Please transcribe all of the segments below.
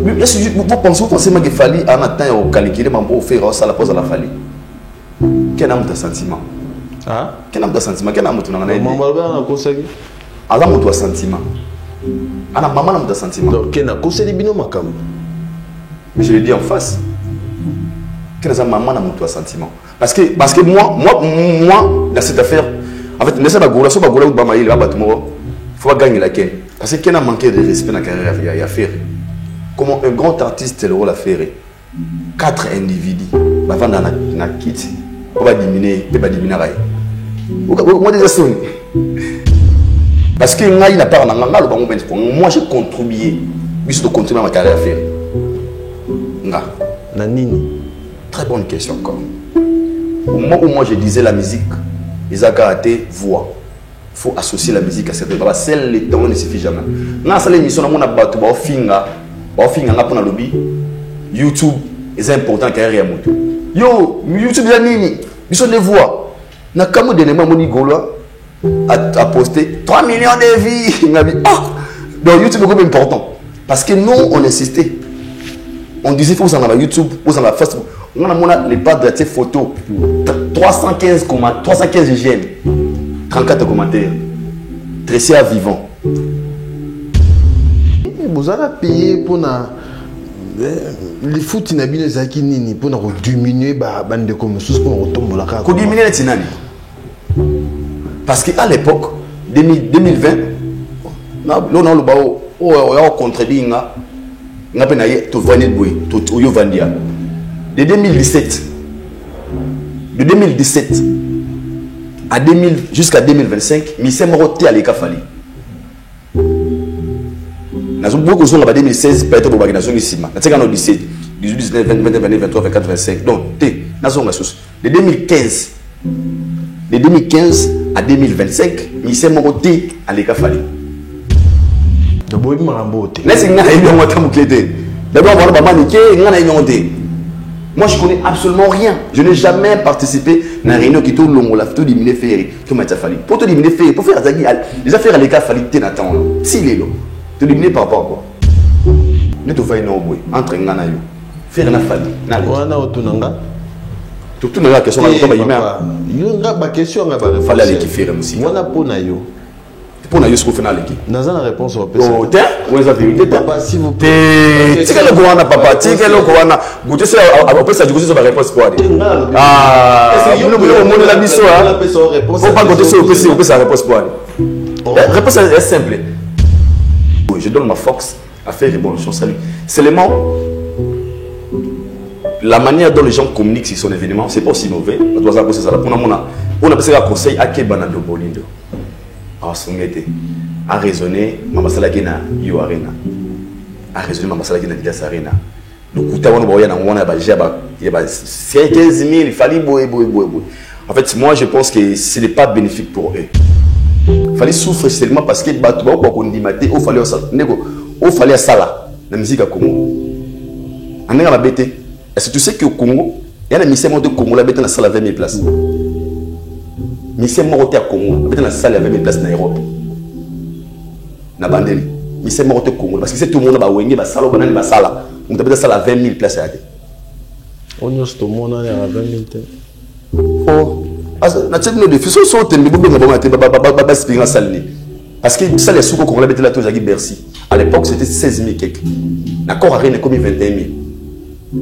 Vous pensez qu'il fallait en attendant calculer pour faire ça la pause à la fallait. Quel âme de sentiment? Quel âme de sentiment? Quel âme de sentiment? Alors, sentiment. Alors, maman a de sentiment. Donc, quel âme de sentiment? Mais je le dis en face. Quel âme maman a de sentiment? Parce que moi, dans cette affaire, en fait, laissez la goula, soit la goula ou bama il va battre moi. Faut pas gagner la ken. Parce que quel a manqué de respect dans la carrière il y a faire. Comment un grand artiste le rôle à faire. 4 individus, avant dans la kit, on va diminuer, on va diminuer. Moi déjà sonné. Parce que il n'a pas moi j'ai contribué, je dois continuer ma carrière à faire. Nanini. Très bonne question encore. Au moment où moi je disais la musique, les karaté voix. Il faut associer la musique à certaines choses. Celle les temps ne suffit jamais. Dans cette émission, on a battu pour lobby. YouTube est important carrière moto. Yo, YouTube est nini. Ils sont des voix. Na comme dernièrement mon Nicolas a posté 3 millions de vies. Donc YouTube est comme important parce que nous on insistait. On disait faut vous en avoir YouTube, vous en avoir Facebook. On a les pages de ces photos. 315 commentaires, 315 j'aime. 34 commentaires. Tressé à vivant. Vous allez payer pour les foot inhabiles pour diminuer bande de commerce pour retomber la carte. Pour diminuer les tinani. Parce qu'à l'époque 2020, l'on a le bao, on a contredit on a peine tout vendre tout yo vendia. De 2017 à 2000 jusqu'à 2025, Missé Moroté à l'Ekafali. Nous avons beaucoup de choses en 2016, peut-être pour la nation ici. Nous avons en 17, 18, 19, 20, 21, 22, 23, 24, 25. Donc, nous avons de 2015 à 2025, Missé Moroté à l'Ekafali. D'abord, il m'a remboté. Moi, je ne connais absolument rien. Je n'ai jamais participé à une réunion qui tourne long, la photo d'Imine Ferry. Pour te diminuer Ferry, pour faire les affaires à l'écart, il fallait que tu si les lots. Tu diminuer par rapport à quoi? Ne te fais non, entre Ngana. Faire la famille. Tout le monde a question. Il y a une question. Il fallait aller qui faire aussi. Moi, je pour na yusko fena leki naza na réponse au pesa oh tiens où est-ce vérité papa s'il vous plaît tika le goana papa tika le goana goûter ça après ça du coup c'est la réponse quoi nous monde la biso hein faut pas goûter ça au pesa réponse quoi réponse est simple je donne ma force à faire révolution salut seulement la manière dont les gens communiquent sur son événement c'est pas aussi mauvais on doit savoir ça on a passé un conseil à Kebana de Bolindo à raisonner Mamasala Gena Yo Arena à raisonner Mamasala Gena Didas Arena le coup on a on a bajaba il y a 15 000 il fallait en fait moi je pense que ce n'est pas bénéfique pour eux il fallait souffrir seulement parce que batu ba ko ndimate au fallait ça la musique à Congo on est à la BT est-ce que tu sais que au Congo il y a une mission de Congo la BT dans la salle à 20 000 places. Mission Moroté à Congo, avec la salle avec 20 places dans l'Europe. Na bandeli. Mission Moroté Congo, parce que c'est tout le monde va ouénger, va salo, banane, va sala. On t'a ça à 20 000 places à on y a tout le monde à 20 000. Oh, na tchèque nous défis, so t'es mais bon baba spinga salni. Parce que ça les sous qu'on l'a bêté la tour à Bercy. À l'époque c'était 16 000 quelques. D'accord, à rien comme 21 000.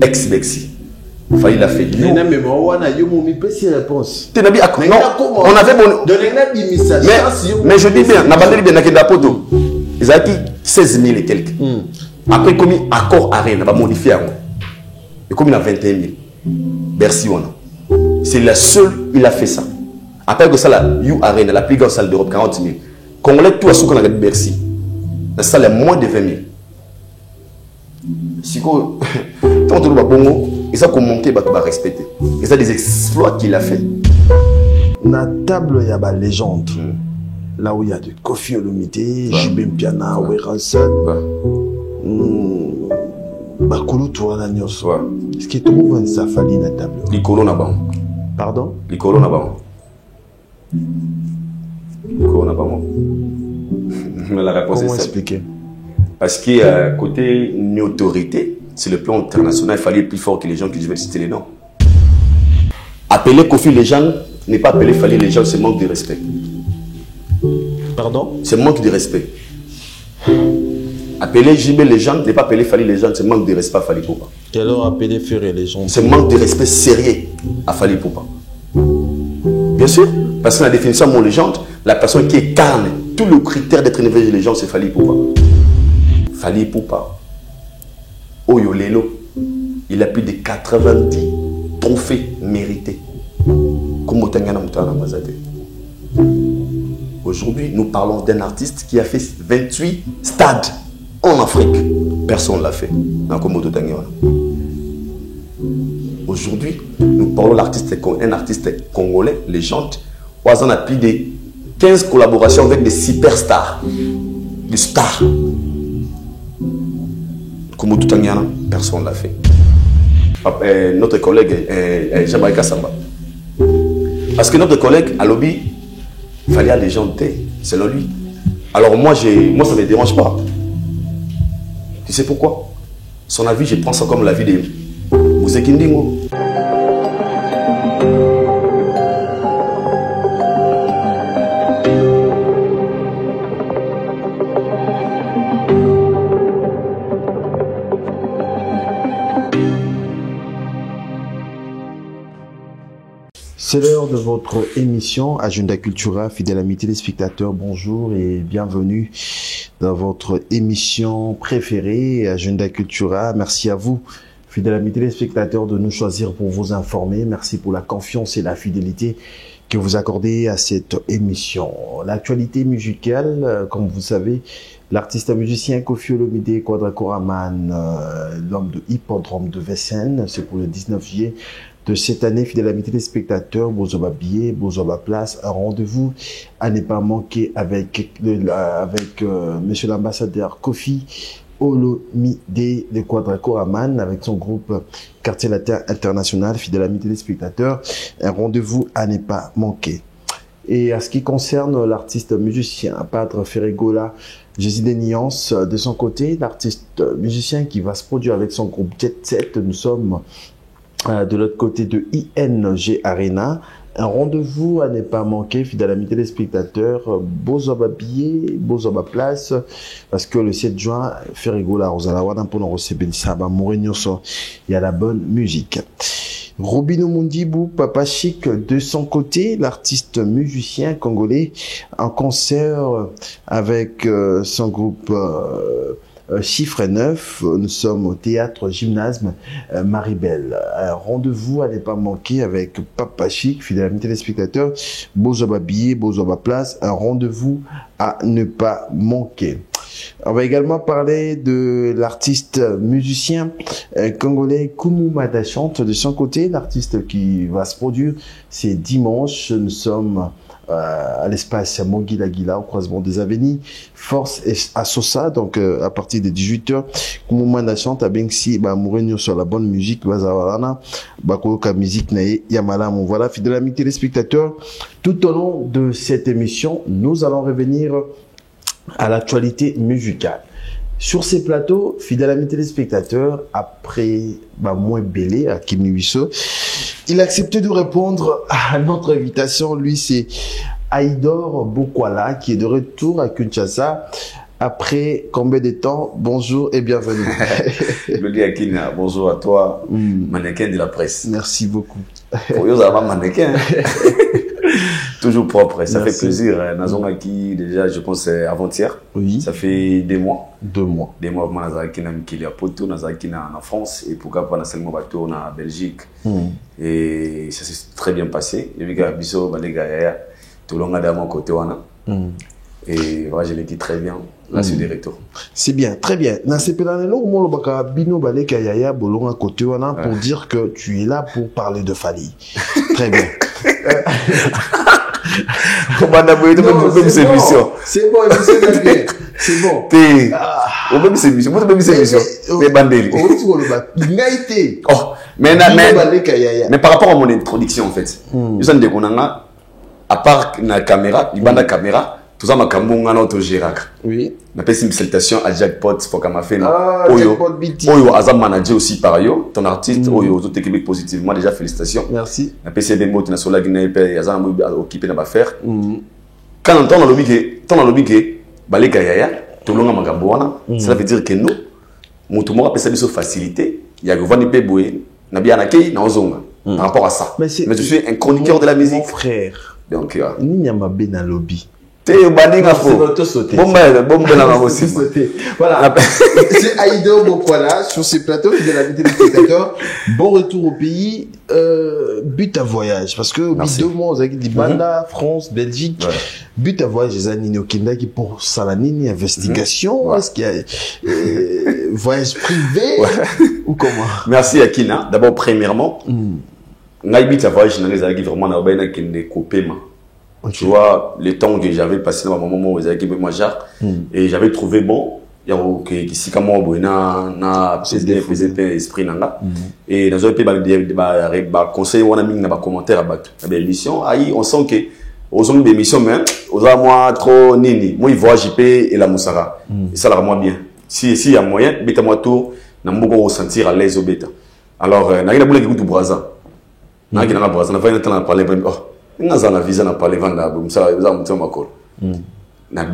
Ex-Bexi. Il fallait la faire. Mais on a eu mon réponse. Non, on avait bon. Mais je dis bien, on a bandé bien dans poto. Ils ont dit 16 000 et quelques. Après, comme accord à rien, on va modifier. Et comme il a 21 000. Bercy, c'est la seule, il a fait ça. Après que ça, la You Arena, la plus grande salle d'Europe, 40 000. Congolais, tout à ce qu'on a dit Bercy. La salle est moins de 20 000. Si quand on trouve à Bongo, et ça qu'on monte, va respecter. Et ça des exploits qu'il a fait. La table, il y a la légende. Là où il y a de Kofi Olomide, Jibem Piana, Weranson, Bakulu Tourana Nyos. Est-ce qu'il trouve un safali dans la table? L'icolo n'a pas. Pardon? L'icolo n'a pas. L'icolo n'a pas. Mais la réponse comment est expliquer? Parce que côté une autorité, sur le plan international, il fallait être plus fort que les gens qui devaient citer les noms. Appeler Kofi les gens n'est pas appeler Fali les gens, c'est manque de respect. Pardon? C'est manque de respect. Appeler JB les gens n'est pas appeler Fali les gens, c'est manque de respect à Fali Poupa. Et alors appeler Ferré les gens? C'est manque de respect sérieux à Fali Poupa. Bien sûr, parce que la définition de mon légende, la personne qui incarne tout le critère d'être une vraie légende, c'est Fali Poupa. Fali Poupa. Oyo Lelo, il a plus de 90 trophées mérités. Aujourd'hui, nous parlons d'un artiste qui a fait 28 stades en Afrique. Personne ne l'a fait. Aujourd'hui, nous parlons d'un artiste congolais, légende. On a plus de 15 collaborations avec des superstars. Des stars. Personne ne l'a fait. Notre collègue Jabaï Kassamba. Parce que notre collègue à lobby, il fallait les gens selon lui. Alors moi, ça ne me dérange pas. Tu sais pourquoi? Son avis, je prends ça comme l'avis de Mouzekindingo. C'est l'heure de votre émission Agenda Cultura, fidèle amis téléspectateurs, bonjour et bienvenue dans votre émission préférée Agenda Cultura. Merci à vous, fidèles amis téléspectateurs, de nous choisir pour vous informer. Merci pour la confiance et la fidélité que vous accordez à cette émission. L'actualité musicale, comme vous savez, l'artiste musicien Koffi Olomide Kwadrakoraman, l'homme de Hippodrome de Vessen, c'est pour le 19 juillet de cette année, fidèles amis téléspectateurs, Bozoba Billet, Bozoba Place, un rendez-vous à ne pas manquer avec monsieur l'ambassadeur Koffi Olomide de Kwadrakoraman, avec son groupe Quartier Latin International, fidèles amis téléspectateurs, un rendez-vous à ne pas manquer. Et à ce qui concerne l'artiste musicien, Padre Ferregola, Jésus des Nuances, de son côté, l'artiste musicien qui va se produire avec son groupe Jet Set, nous sommes de l'autre côté de ING Arena. Un rendez-vous à ne pas manquer, fidèles amis téléspectateurs, Bozoba Billet, Bozoba Place, parce que le 7 juin, Ferregola, Rosalawana, pour nous recevoir, il y a la bonne musique. Robino Mundibou, Papa Chic, de son côté, l'artiste musicien congolais, en concert avec son groupe Chiffre 9, nous sommes au théâtre Gymnasme Maribel. Un rendez-vous à ne pas manquer avec Papa Chic, fidèles amis téléspectateurs, Bozoba Billet, Bozoba Place, un rendez-vous à ne pas manquer. On va également parler de l'artiste musicien congolais Kumu Madachante. De son côté, l'artiste qui va se produire, c'est dimanche. Nous sommes à l'espace Mogila Gila, au croisement des avenues Force et Assosa, donc à partir de 18h. Kumu Madachante, à Bengsi, Mourinho sur la bonne musique, Bazawarana, Bakoka musique, Nae, Yamalam. Voilà, fidèles amis téléspectateurs, tout au long de cette émission, nous allons revenir à l'actualité musicale. Sur ces plateaux, fidèles amis téléspectateurs, après moins belé à Kim Nuiso, il a accepté de répondre à notre invitation. Lui, c'est Aïdor Bokwala, qui est de retour à Kinshasa après combien de temps? Bonjour et bienvenue. Lodi Akina, bonjour à toi, mannequin de la presse. Merci beaucoup. Pour eux, ça va mannequin. Toujours propre, ça Merci. fait plaisir. Nazongaki, déjà, je pense, avant-hier. Oui. Ça fait 2 mois. 2 mois. 2 mois, Nazaki na Mikili à Poto, Nazaki en France, et pourquoi pas seulement bateau en Belgique. Et ça s'est très bien passé. Et puis, Bisso, Balega, tout le monde est à mon côté. Et voilà, je l'ai dit très bien. Là, c'est des retours. C'est bien, très bien. Dans ces pédales-là, au moins, le Bino Baleka Yaya, Bolonga côté, pour dire que tu es là pour parler de Fali. Très bien. Comment on a voulu même cette émission? C'est bon, c'est bien. C'est bon. On même cette émission. Moi, même cette émission. Les bandés. Oh, mais par rapport à mon introduction, en fait, je sais que à part la caméra, il y a la caméra, tout ça, ma cambonga, notre Girac. Oui. On appelle une salutation à Jackpot, faut qu'on m'a fait. Ah, Jackpot BT. Oyo, Azam manager aussi par ailleurs. Ton artiste, Oyo, tout Québec positivement, déjà félicitations. Merci. On appelle des mots, tu n'as sur la Guinée, et Azam occupé dans l'affaire. Quand on entend dans le big, balé Gayaya, tout le monde a Magabouana, cela veut dire que nous, mon tout le monde appelle ça une facilité. Il y a Gouvani Peboué, Nabi Anakei, Naozonga, par rapport à ça. Mais je suis un chroniqueur de la musique. Mon frère. Donc, Ninyama Ben à lobby. T'es au banding faux. Bon, aussi. Voilà. C'est Aïdo Bokwala sur ces plateaux de la vie téléspectateurs. Bon retour au pays. But à voyage. Parce que, 2 mois, on a dit Banda, France, Belgique. Ouais. But à voyage, les Nini Okinda qui pour Salanini, investigation. Ouais. Est-ce qu'il y a, voyage privé? Ou comment? Merci Akina. D'abord, premièrement, But à voyage, je n'ai vraiment pas de coupé. Okay. Tu vois, le temps que j'avais passé dans mon moment où j'avais moi Jacques, et j'avais trouvé bon, il y a ici comme moi, na esprit nanga, et dans un pays conseil, on a mis un commentaire à battre. L'émission, on sent que aux hommes d'émission même, aux moi trop nini, moi il voit JP et la Moussara, et ça leur moi bien. Si il y a moyen, bêta moi tout, n'a pas ressentir à l'aise au bêta. Alors, n'a pas boule qui goûte Brazza, n'a pas Brazza, n'a pas temps à parler. Nous avons visa na parler vanda comme ça nous avons mon call na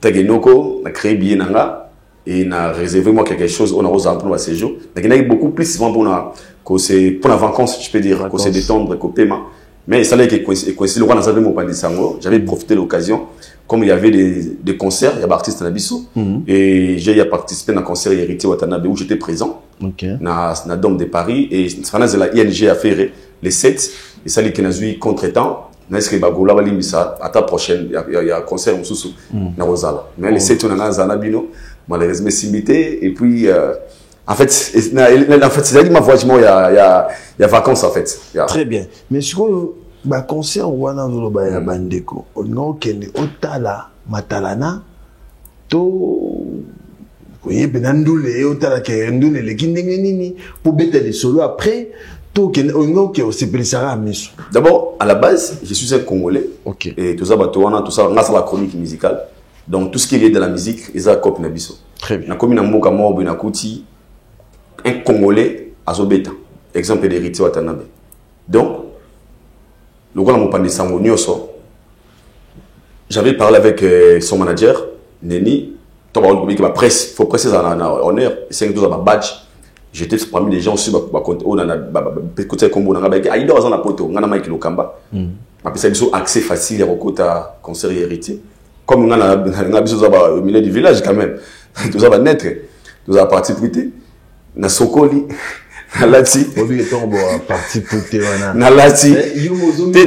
tagenoko na créé bien nanga et na réservé moi quelque chose on a osé pour le séjour donc il y a beaucoup plus souvent pour la vacances je peux dire que c'est détendre que paiement mais ça là que le roi n'a mon pandisango j'avais profité de l'occasion comme il y avait des concerts il y a des artistes na biso et j'ai participé dans un concert Héritier Watanabe où j'étais présent na Dôme de Paris et ça la ING a fait les 7 et ça, les Kenazui contre-temps, n'est-ce que Bagoula va limisa à ta prochaine, il y a un concert en sous na Rosala. Mais les 7 on a Zanabino, malheureusement simité et puis en fait c'est ma voix il y a vacances en fait. Très bien. Mais ce que ba concert wana zolo ba ya bandeko, on kende otala matalana to oui benandule otala ke ndule le kindenge nini pour bêter les solos après. D'abord, à la base, je suis un Congolais. Okay. Et tout ça, on a la chronique musicale. Donc, tout ce qui est lié de la musique, ils ont copié Nabiso. Très bien. Un Congolais à Zobeta. Exemple d'Héritier Watanabe. Donc, le gars m'a parlé de Sango Nyoso. J'avais parlé avec son manager, Neni. Il faut presser en honneur. C'est un badge. J'étais parmi les gens aussi on a côté combo on a aïdo dans la poto on a Mike Lokamba après ça ils accès facile à côté concert Héritier comme on a besoin au milieu du village quand même tout ça va naître tout ça parti prité na Sokoli na Lati parti prité na Lati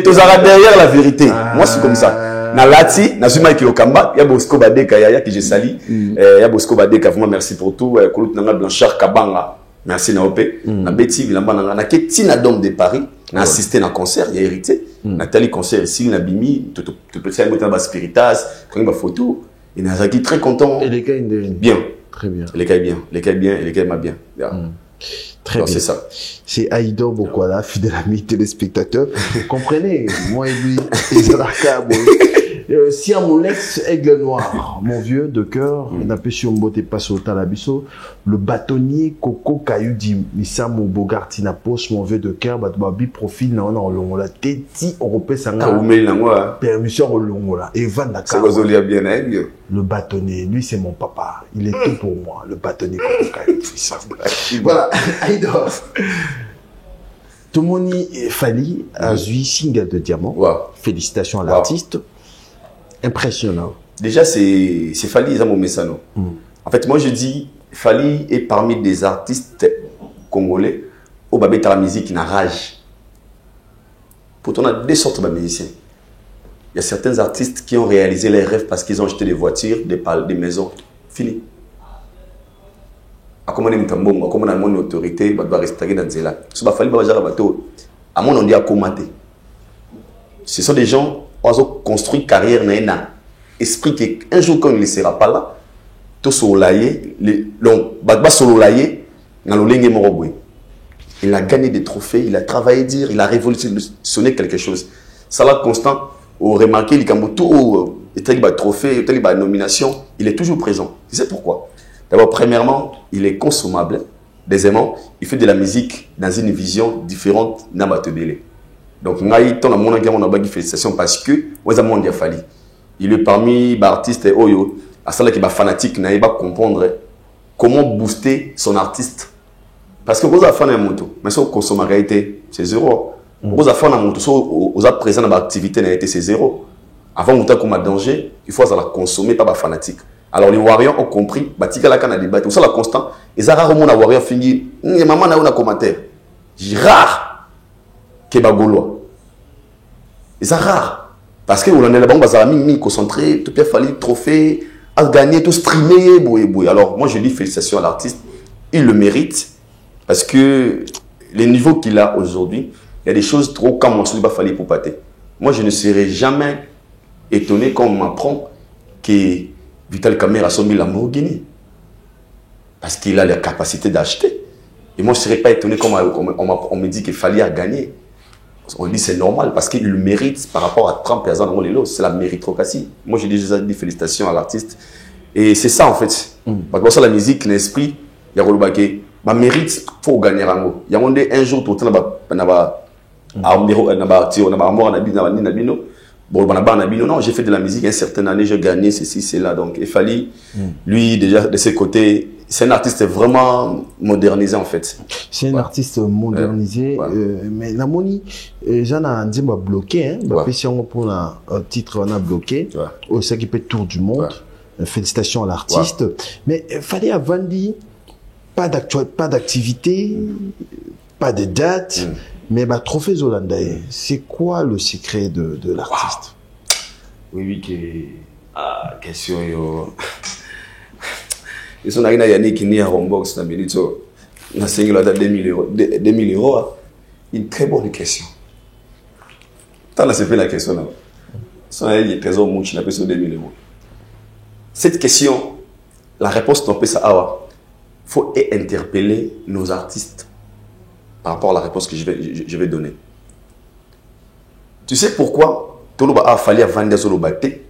tout ça derrière la vérité moi c'est comme ça na Lati na Mike Lokamba il y a Bosco Badeka yaya que je salue il y a Bosco Badeka vraiment merci pour tout Koulout Nanga Blanchard Kabanga. Merci Naopé. Na Betty Vilamba na Keti na Dôme de Paris. Na assisté à un concert, il y a Héritier. Nathalie concert ici, na Bimi, tout petit peu Spiritas, quand il y a photo. Et na Zaki très content. Et les gars bien. Très bien. Les gars bien, les gars bien, les gars m'a bien. Très bien. C'est ça. C'est Aïdo Bokwala, fidèle ami téléspectateur. Vous comprenez, moi et lui, les Alaka, si à mon ex aigle noir, mon vieux de cœur, n'a pas su mbote pas au talabiso, le bâtonnier Coco Kayudi, Missamo Bogarti na poche, mon vieux de cœur, babi profil na on la téti européen sanga. Permission au long là. Et Van Dakar. Le bâtonnier, lui c'est mon papa. Il est tout pour moi, le bâtonnier Coco Kayudi. Voilà, Aïdor. Tomoni Fali a eu single de diamant. Félicitations à l'artiste. Impressionnant. Déjà, c'est Fali, ils ont mon message. En fait, moi, je dis, Fali est parmi des artistes congolais au babé la musique qui n'a rage. Pourtant, on a deux sortes de musiciens. Il y a certains artistes qui ont réalisé leurs rêves parce qu'ils ont acheté des voitures, des maisons. Fini. À comment on a comment on autorité, on doit respecter dans Zéla. Ce que Fali va bateau. À mon on dit à commenter. Ce sont des gens qui ont construit carrière dans un esprit qu'un jour quand il ne sera pas là, tout solaye, il a gagné des trophées, il a travaillé dire, il a révolutionné quelque chose. Ça là constant, au remarqué, il a tout et tel trophée, tel nomination, il est toujours présent. Tu sais pourquoi? D'abord, premièrement, il est consommable. Deuxièmement, il fait de la musique dans une vision différente d'Amatobele. Donc, Ngaï, ton amour, on a une félicitations parce que, moi, il a fallu. Il est parmi les artistes, Oyo, à celle qui est fanatique, n'a pas comprendre comment booster son artiste. Parce que vous avez fait un moto, mais si vous consommez en réalité, c'est zéro. Vous avez fait un moto, si vous êtes présent dans l'activité, c'est zéro. Avant de comme un danger, il faut la consommer, pas fanatique. Alors les Warriors ont compris, batika la canne à débattre, vous savez la constant, ils ont rarement un Warrior fini, maman n'a un commentaire. Rare que bagolo. Ils ont rare. Parce que vous en avez là-bas, vous avez mis concentré, tout bien fallu trophée, à gagner, tout streamer, boué. Alors moi je dis félicitations à l'artiste, il le mérite. Parce que les niveaux qu'il a aujourd'hui, il y a des choses trop comme on ne va falloir pour pâter. Moi, je ne serais jamais étonné quand on m'apprend que Vital Kamerhe a son Lamborghini. Parce qu'il a la capacité d'acheter. Et moi, je ne serais pas étonné quand on me dit qu'il fallait gagner. On dit c'est normal parce qu'il le mérite par rapport à 30 personnes dans les lots. C'est la méritocratie. Moi, j'ai déjà dit félicitations à l'artiste. Et c'est ça en fait. Parce que ça, la musique, l'esprit, il y a Rolobake. Ma mérite, il faut gagner il y a un jour, tout le temps, non, j'ai fait de la musique une certaine année, j'ai gagné ceci, cela. Donc, il fallait, lui, déjà, de ses côtés, c'est un artiste vraiment modernisé, en fait. C'est un artiste modernisé, mais la moni, j'en ai dit, bloqué, hein. Pour un titre, on a bloqué. Au ça qui peut tour du monde. Félicitations à l'artiste. Mais il fallait avant dire, pas d'activité, pas de date, mais trophée Zolandaï. C'est quoi le secret de l'artiste? Oui, question. Ils sont arrivés à Yannick qui n'est à Rombox, na Benito, na 5 000 €, 2000 €. Une très bonne question. Tant là, c'est fait la question là. Sont arrivés les trésors mouches, n'a pas sur 2000 €. Cette question, la réponse n'est pas ça. Il faut interpeller nos artistes par rapport à la réponse que je vais donner. Tu sais pourquoi Toloba a fallu vendre des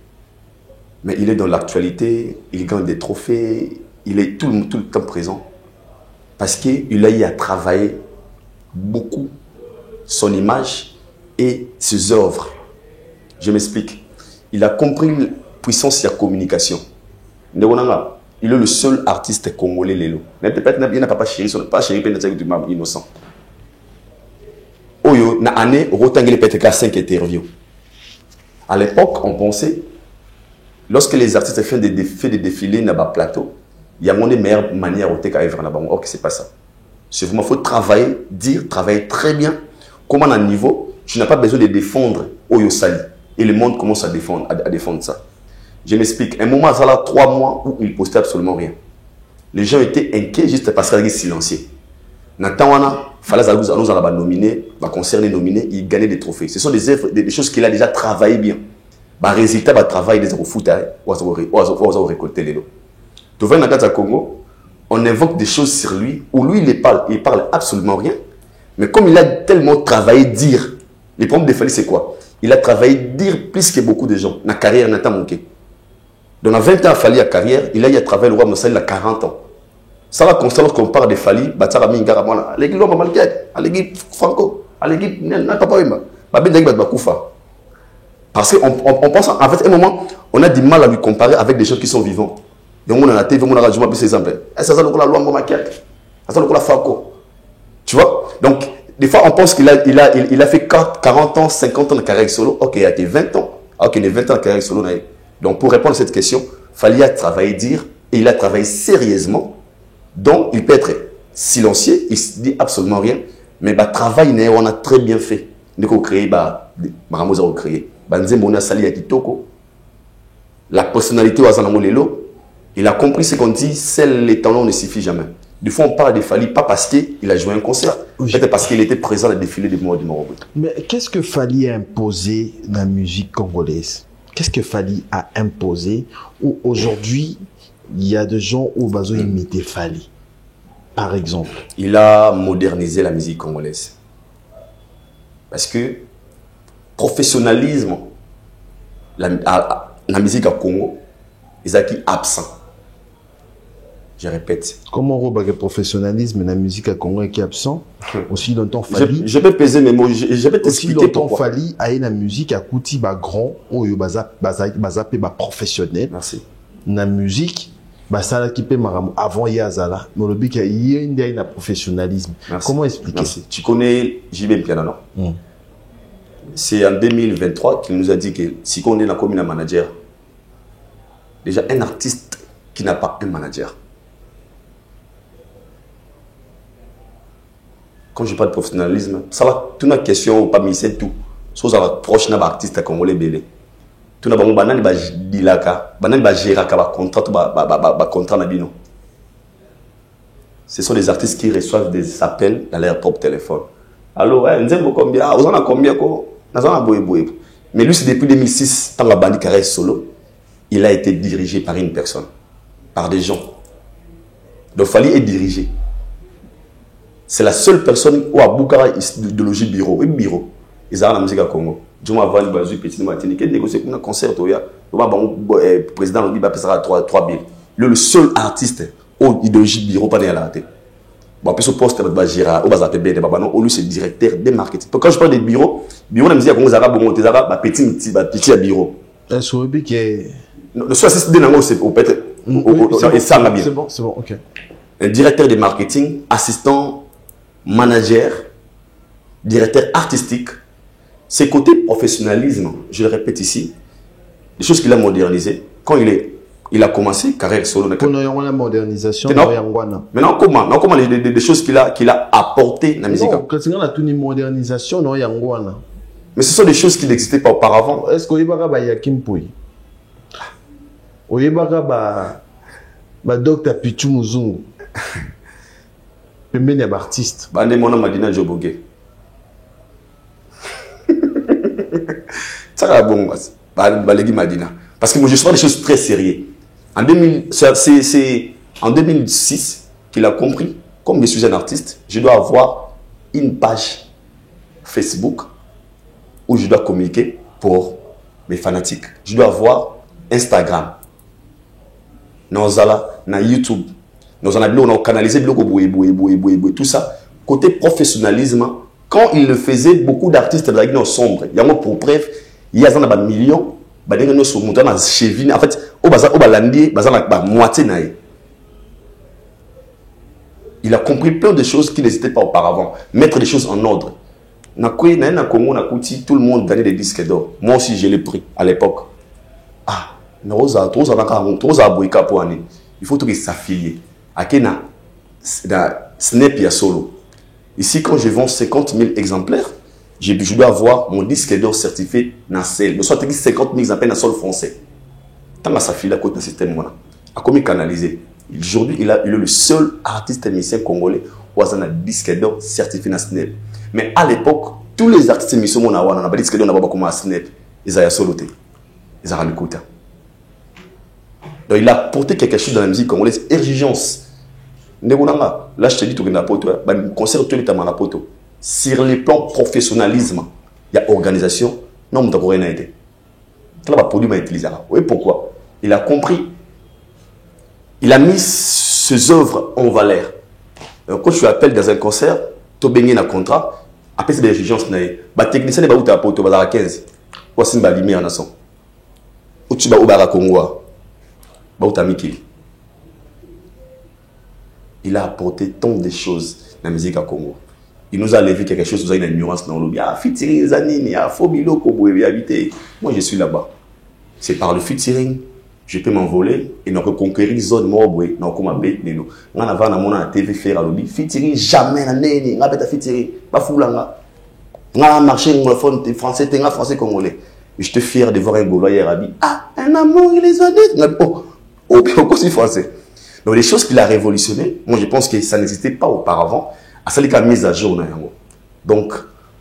mais il est dans l'actualité, il gagne des trophées, il est tout le temps présent. Parce qu'il a eu à travailler beaucoup son image et ses œuvres. Je m'explique. Il a compris la puissance de la communication. Il est le seul artiste congolais Lelo. Il n'a pas chéri, pas chéri, du membre innocent. Oyo, na année, retangé peut-être 5 interviews. À l'époque, on pensait, lorsque les artistes font des défilés dans le plateau, il y a une meilleure manière de faire là-bas. Or, c'est pas ça. C'est vraiment, il faut travailler, travailler très bien. Comment à un niveau, tu n'as pas besoin de défendre Oyo Sali. Et le monde commence à défendre ça. Je m'explique. Un moment, ça là 3 mois où il postait absolument rien. Les gens étaient inquiets juste parce qu'il était silencieux. Nathan, il fallait nous nominer, concerner nominé, il gagnait des trophées. Ce sont des choses qu'il a déjà travaillé bien. Le résultat du travail des foot, on va récolter les lots. Tu vois, dans le Congo, on invoque des choses sur lui, où lui, il parle absolument rien. Mais comme il a tellement travaillé dire, les problèmes de Fali, c'est quoi? Il a travaillé dire plus que beaucoup de gens. Dans la carrière, il n'a pas manqué. Donc, dans 20 ans, Fali a carrière, il a eu à travailler le roi Moussa, il a 40 ans. Ça va constant lorsqu'on parle de Fali, Batsara Mingara, l'équipe l'homme malgré, l'équipe Franco, l'équipe n'a pas parce qu'on pense, en fait, à un moment, on a du mal à lui comparer avec des gens qui sont vivants. Donc, on a la TV, on a la joie, ces exemples. Ça, c'est la loi Momakiak. Ça, c'est la Franco. Tu vois? Donc, des fois, on pense qu'il a fait 40 ans, 50 ans de carrière solo. Ok, il a été 20 ans. Ok, il a 20 ans de carrière solo. Donc, pour répondre à cette question, il fallait travailler, dire, et il a travaillé sérieusement. Donc, il peut être silencieux, il ne dit absolument rien, mais le travail, on a très bien fait. Nous avons créé, nous créé. La personnalité, il a compris ce qu'on dit, seul les talents ne suffit jamais. Des fois, on parle de Fali, pas parce qu'il a joué un concert, peut-être parce qu'il était présent à la défilé des mois du Maroc. Mais qu'est-ce que Fali a imposé dans la musique congolaise? Qu'est-ce que Fali a imposé où aujourd'hui, il y a des gens où ils imiter Fali, par exemple? Il a modernisé la musique congolaise. Parce que professionnalisme, la musique à Congo, ils sont absents. Je répète. Comment on voit le professionnalisme dans la musique à Congo qui est absent? Aussi longtemps Fali. Je vais peser mes mots, je vais t'expliquer pourquoi. Fali a une musique à Kouti ba grand ou baza professionnel. Merci. La musique bah ça qui peut maram avant Yazala. Mais le but il y a une professionnalisme. Merci. Comment expliquer? Merci. Tu connais JB Piano, non? C'est en 2023 qu'il nous a dit que si on est dans la commune manager, déjà un artiste qui n'a pas un manager. Quand je parle de professionnalisme, ça va, toute la question, pas mis c'est tout. Soit ça va proche d'un artiste congolais belé. Tout le monde va dilaka, va gérer un contrat nabino. Ce sont des artistes qui reçoivent des appels dans leur propre téléphone. Allô, nous avons combien? Vous en avez combien? Mais lui, c'est depuis 2006, tant la bandit caresse solo, il a été dirigé par une personne, par des gens. Donc, Fali est dirigé. C'est la seule personne où à Boukara idéologie bureau. Oui, bureau. Ils ont la musique à Congo. Je m'en vais à petit Martinique. Qui négocie pour un concert. Le président lui va payer 3 billes. Il est le seul artiste où idéologie bureau pas dans la tête. Bon, après ce poste, il va gérer. Au bas de non, lui c'est directeur des marketing. Quand je parle de bureau de musique à Congo, ça va bon, ça va petit bureau. Est-ce que est le seul assistant de Nango, c'est peut-être. C'est bon, c'est bon, ok. Un directeur de marketing, assistant, manager, directeur artistique, ses côtés professionnalisme, je le répète ici, les choses qu'il a modernisées, quand il a commencé, carrière solo. Pour nous, la modernisation, maintenant, comment les choses qu'il a apportées dans la musique? Non, quand on a une modernisation, non, mais ce sont des choses qui n'existaient pas auparavant. Est-ce qu'il y a Yakim Pouy? Il y a Dr. Pichu Muzungu. Pembeni ya artiste. Bande mona Madina Joboge. Ça va bon, balegi Madina. Parce que moi je suis des choses très sérieuses. C'est en 2006 qu'il a compris, comme je suis un artiste, je dois avoir une page Facebook où je dois communiquer pour mes fanatiques. Je dois avoir Instagram, Nozala, na YouTube. Nous en avons canalisé tout ça. Côté professionnalisme, quand il le faisait, beaucoup d'artistes de la sombre. Il y a pour preuve, il y a des millions, en fait, il a compris plein de choses qui n'existaient pas auparavant. Mettre les choses en ordre. Tout le monde gagnait des disques d'or. Moi aussi, je l'ai pris à l'époque. Ah, il faut tout s'affilier. Akena, Snap ya solo. Ici, quand je vends 50 000 exemplaires, je dois avoir mon disque d'or certifié dans celle. Je soit 50 000 exemplaires dans le sol français. Tant que ça file à côté d'un système, à comment canaliser. Aujourd'hui, il est le seul artiste musicien congolais qui a un disque d'or certifié dans Snap. Mais à l'époque, tous les artistes musiciens qui ont un disque d'or, n'ont pas comment Snap. Ils ont solo. Ils ont l'écoute. Donc, il a apporté quelque chose dans la musique congolaise, exigence. Là, je te dis, concert sur le plan professionnalisme, il y a organisation, non, il n'y a rien été. Il a produit, utilisé. Oui, pourquoi? Il a compris. Il a mis ses œuvres en valeur. Quand je appelle dans un concert, tu as un contrat, après c'est des exigences. Les techniciens ne sont pas au 15. Voici une lumière dans son. Ou tu vas au Congo. Il a apporté tant de choses dans la musique à Congo. Il nous a levé quelque chose, nous a une ignorance dans le bien. Featuring, Zanini, Fobilo, Kobo, habiter. Moi, je suis là-bas. C'est par le featuring, je peux m'envoler et nous reconquérir les zones mortes. Nous avons un TV faire à l'objet. Featuring, jamais, on a featuring. Pas fou là. On a marché anglophone, français, français, congolais. Je te fier de voir un Gaulois hier. Ah, un amour, il les a dit. Oh, bien, aussi français. Donc, les choses qu'il a révolutionnées, moi, je pense que ça n'existait pas auparavant. À ça, il a mis à jour. Donc,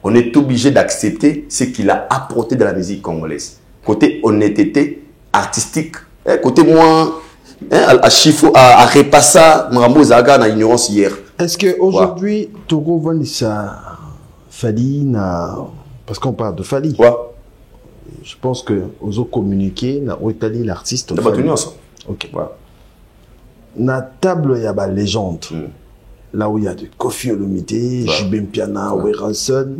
on est obligé d'accepter ce qu'il a apporté dans la musique congolaise. Côté honnêteté artistique, côté moins, à repasser, Marambo Zaga, dans l'ignorance hier. Est-ce qu'aujourd'hui, Togo Vanessa Fali, parce qu'on parle de Fali. Quoi? je pense que aux communiquer na Italie l'artiste. Na battu ça. OK. Voilà. Na table il y a ba légende. Là où il y a de Kofi Olomide, Jibem Piana, Ranson.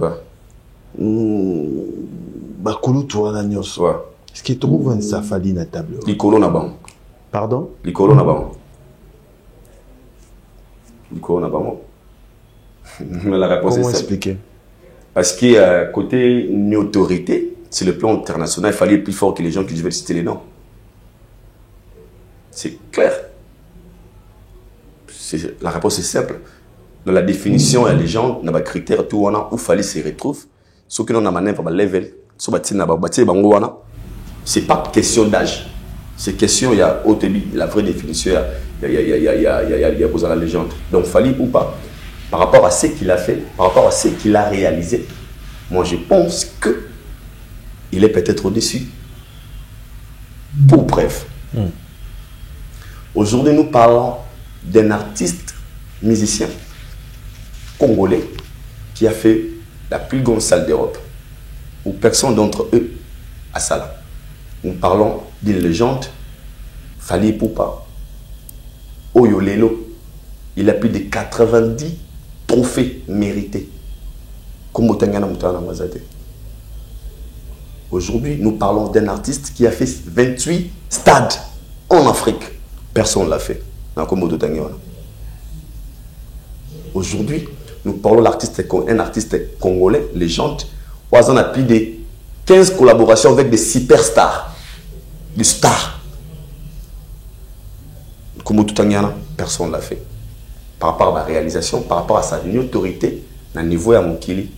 Ba kulu to na nyos. Est-ce que tu trouves un safali na table? Likolo na ban. Pardon? Likolo na ban. Likolo na ban. Mais la réponse comment est simple. Expliquer? Parce que côté une autorité, sur le plan international, il fallait être plus fort que les gens qui devaient citer les noms. C'est clair. La réponse est simple. Dans la définition, il y a les gens, il y a des critères, tout où il fallait se retrouver. Ceux qui ont un level, c'est pas question d'âge. C'est question, il y a la vraie définition, il y a besoin de la légende. Donc, fallait ou pas. Par rapport à ce qu'il a fait, par rapport à ce qu'il a réalisé, moi je pense qu'il est peut-être au-dessus. Pour bref. Aujourd'hui, nous parlons d'un artiste musicien congolais qui a fait la plus grande salle d'Europe, où personne d'entre eux a ça. Nous parlons d'une légende, Fally Ipupa. Oyolelo, il a plus de 90 trophées mérités. Aujourd'hui, nous parlons d'un artiste qui a fait 28 stades en Afrique. Personne ne l'a fait. Aujourd'hui, nous parlons d'un artiste congolais, légende. On a plus de 15 collaborations avec des superstars. Des stars. Personne ne l'a fait. Par rapport à ma réalisation, par rapport à sa autorité, à niveau à mon kili.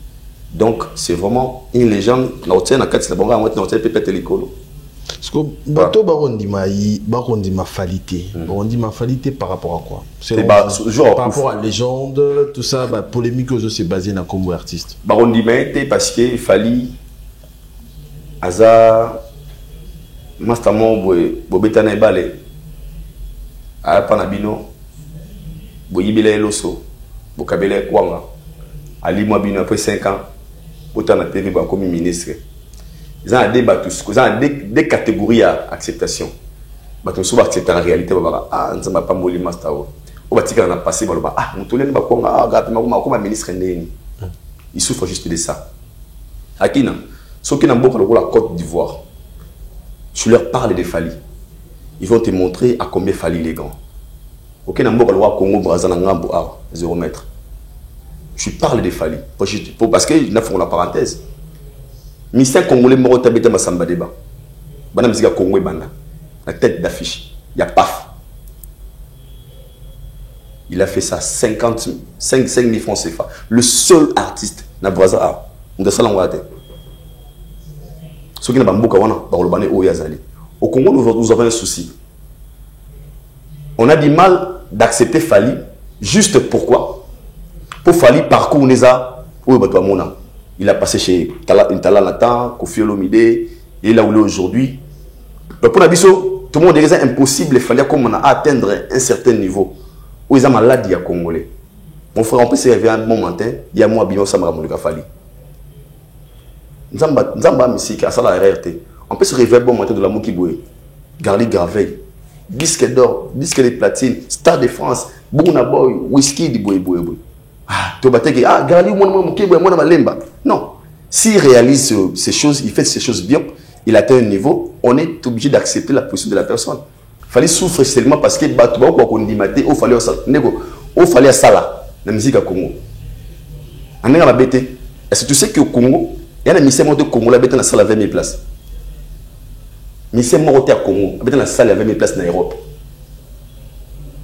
Donc, c'est vraiment une légende. Parce que bato barondima falité par rapport à quoi? Par rapport à légende, tout ça, polémique aux c'est basé dans comme artiste. Barondima parce que Fally Aza Mastamo Bobetana Ebale a Panabino Boyibele Loso Bokabele Kwanga Ali Mwabino après 5 ans autant na TV comme ministre. Ils ont des batus, ils ont des catégories à acceptation. Batus sont accepter la réalité ah on va pas moli master. On va dire qu'on a passé ah on tourne ba Kwanga ah rapidement comme ministre ndeni. Il souffre juste de ça. Akina, ceux qui n'ont pas la Côte d'Ivoire, tu leur parles de Fally. Ils vont te montrer à combien Fally est grand. Ok, n'ont pas le Congo Brazzaville 0 mètre. Tu parles de Fally. Parce qu'ils font la parenthèse. Mystère Congolais mort tabeta masamba débat. Bana musique Congo et banda. La tête d'affiche. Il y a paf. Il a fait ça 5 000 francs CFA. Le seul artiste na Brazzaville. On a ça l'envoie. Ceux qui n'ont pas beaucoup au Congo, nous avons un souci. On a du mal d'accepter Fally. Juste pourquoi? Pour Fally, parcours, il a passé chez Intala Nathan, Kofi Olomide, et là où il est aujourd'hui. Pour Nabiso, tout le monde est impossible. Il fallait comme on a atteindre un certain niveau. Où ils ont maladie à Congolais. Mon frère, on peut se réveiller un bon matin, il y a moi, Bion Samara Moulika Fally. Nzamba musique à ça la RRT. On peut se réveiller bon matin de la Moukiboué. Garli Graveil. Disque d'or, disque de platine, Star de France, Bouna Boy, Whisky di Boy Boy Boy. Ah, tu vas dire ah Garli moi Moukiboué moi Malemba. Non. S'il réalise ces choses, il fait ces choses bien, il atteint un niveau, on est obligé d'accepter la position de la personne. Il fallait souffrir seulement parce que Batouba quoi qu'on dit maté, il fallait ça. Il fallait ça là, la musique à Congo. On est à la BT. Est-ce que tu sais qu'au Congo il y a un ministère de Congo, il y a une salle à 20 000 places. Le ministère de Congo, il y a une salle à 20 000 places en Europe.